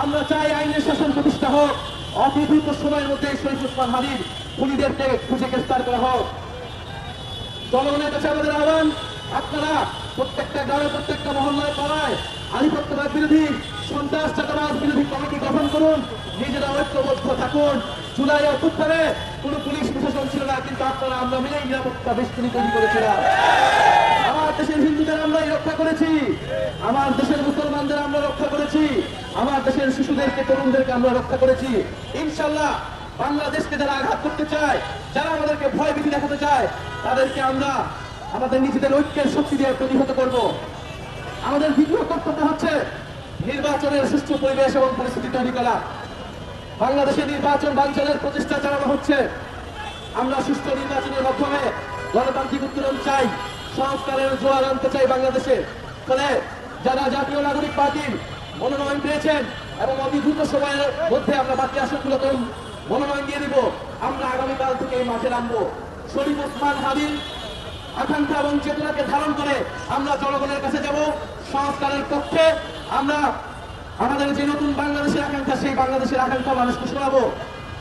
আমরা চাই আইনের শাসন প্রতিষ্ঠা হোক, অতি দ্রুত সময়ের মধ্যে শরীফ ওসমান হাদির খুনিদেরকে খুঁজে গ্রেফতার করা হোক। জনগণের কাছে আমাদের আহ্বান, আপনারা প্রত্যেকটা গ্রামে প্রত্যেকটা মহল্লায় পাড়ায় আধিপত্যবাদ বিরোধী সন্ত্রাস চাঁদাবাজ বিরোধী কমিটি গঠন করুন, নিজেরা ঐক্যবদ্ধ থাকুন। জুলাই অভ্যুত্থানে কোন পুলিশ প্রশাসন ছিল না, কিন্তু আপনারা আমরা মিলেই নিরাপত্তা বেষ্টনী তৈরি করেছিলাম। আমার দেশের হিন্দুদের আমরা রক্ষা করেছি, আমার দেশের মুসলমানদের আমরা রক্ষা করেছি, আমার দেশের শিশুদেরকে তরুণদেরকে আমরা রক্ষা করেছি। ইনশাল্লাহ বাংলাদেশকে যারা আঘাত করতে চায়, যারা আমাদেরকে ভয় ভীতি দেখাতে চায়, তাদেরকে আমরা আমাদের নিজেদের ঐক্যের শক্তি দিয়ে প্রতিহত করব। আমাদের দ্বিতীয় কর্তব্য হচ্ছে নির্বাচনের সুষ্ঠু পরিবেশ এবং পরিস্থিতি তৈরি করা। বাংলাদেশে নির্বাচন বাঞ্ছনের প্রচেষ্টা চালানো হচ্ছে। আমরা সুষ্ঠু নির্বাচনের মাধ্যমে গণতান্ত্রিক উত্তরণ চাই, সংস্কারের জোয়ার আনতে চাই বাংলাদেশে। ফলে যারা জাতীয় নাগরিক পার্টির মনোনয়ন পেয়েছেন এবং অতি দ্রুত সময়ের মধ্যে আমরা বাকি আসনগুলোতে মনোনয়ন দিয়ে দিব, আমরা আগামীকাল থেকে এই মাঠে নামবো। শরীফ ওসমান হাদির আকাঙ্ক্ষা এবং চেতনাকে ধারণ করে আমরা জনগণের কাছে যাব। সংস্কারের পক্ষে আমরা আমাদের যে নতুন বাংলাদেশের আকাঙ্ক্ষা, সেই বাংলাদেশের আকাঙ্ক্ষা মানুষকে শোনাবো।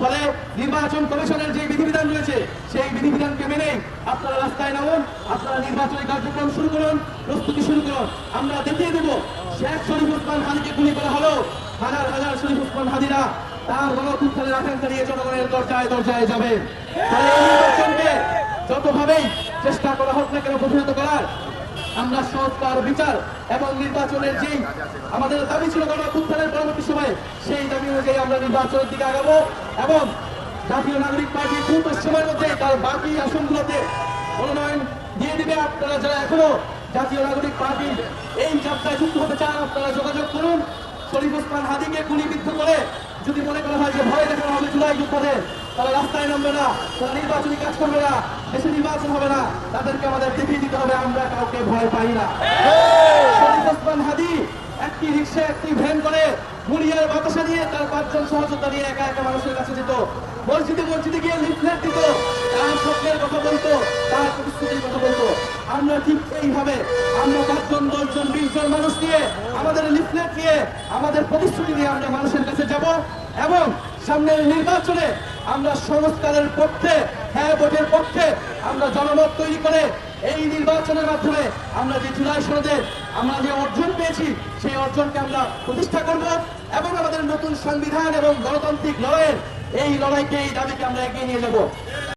ফলে নির্বাচন কমিশনের যে বিধিবিধান রয়েছে, সেই বিধিবিধানকে মেনেই আপনারা রাস্তায় নামুন, আপনারা নির্বাচনী কার্যক্রম শুরু করুন, প্রস্তুতি শুরু করুন। আমরা দেখিয়ে দেব শেখ শরীফ ওসমান হাদিকে গুলি করা হলো, হাজার হাজার শরীফ ওসমান হাদিরা তার গণঅভ্যুত্থানের আকাঙ্ক্ষা নিয়ে জনগণের দরজায় দরজায় যাবে। তাহলে এই নির্বাচনকে যতভাবেই চেষ্টা করা হোক না কেন প্রতিহত করার, আমরা সংস্কার বিচার এবং নির্বাচনের যেই আমাদের দাবি ছিল গণঅভ্যুত্থানের পরবর্তী সময়ে, সেই দাবি অনুযায়ী আমরা নির্বাচনের দিকে আগাবো এবং জাতীয় নাগরিক পার্টি দ্রুত সময়ের মধ্যে তার বাকি আসনগুলোতে মনোনয়ন দিয়ে দিবে। আপনারা যারা এখনো জাতীয় নাগরিক পার্টির এই যাত্রায় যুক্ত হতে চান, আপনারা যোগাযোগ করুন। শরীফ ওসমান হাদিকে গুলিবিদ্ধ করে যদি মনে করা হয় যে ভয় দেখানো হবে জুলাই যোদ্ধাদের, তারা রাস্তায় নামবে না, তারা নির্বাচনী কাজ করবে না, দেশে নির্বাচন হবে না, তাদেরকে আমাদের দেখিয়ে দিতে হবে আমরা কাউকে ভয় পাই না। শরীফ ওসমান হাদি একটি রিক্সা একটি ভ্যান করে মুড়িয়ার বাতাসা নিয়ে তার 5 জন সহযোদ্ধা নিয়ে একা একা মানুষের কাছে যেত, মসজিদে মসজিদে গিয়ে লিফলেট দিত, তার স্বপ্নের কথা বলতো, তার প্রতিশ্রুতির কথা বলতো। আমরা ঠিক এইভাবে আমরা 5 জন 10 জন 20 জন মানুষ নিয়ে আমাদের লিফলেট নিয়ে আমাদের প্রতিশ্রুতি নিয়ে আমরা মানুষের কাছে যাব এবং সামনের নির্বাচনে আমরা সংস্কারের পক্ষে, হ্যাঁ ভোটের পক্ষে আমরা জনমত তৈরি করে এই নির্বাচনের মাধ্যমে আমরা যে জুলাই সনদে আমরা যে অর্জন পেয়েছি, সেই অর্জনকে আমরা প্রতিষ্ঠা করব এবং আমাদের নতুন সংবিধান এবং গণতান্ত্রিক লড়াইয়ের এই লড়াইকে, এই দাবিকে আমরা এগিয়ে নিয়ে যাব।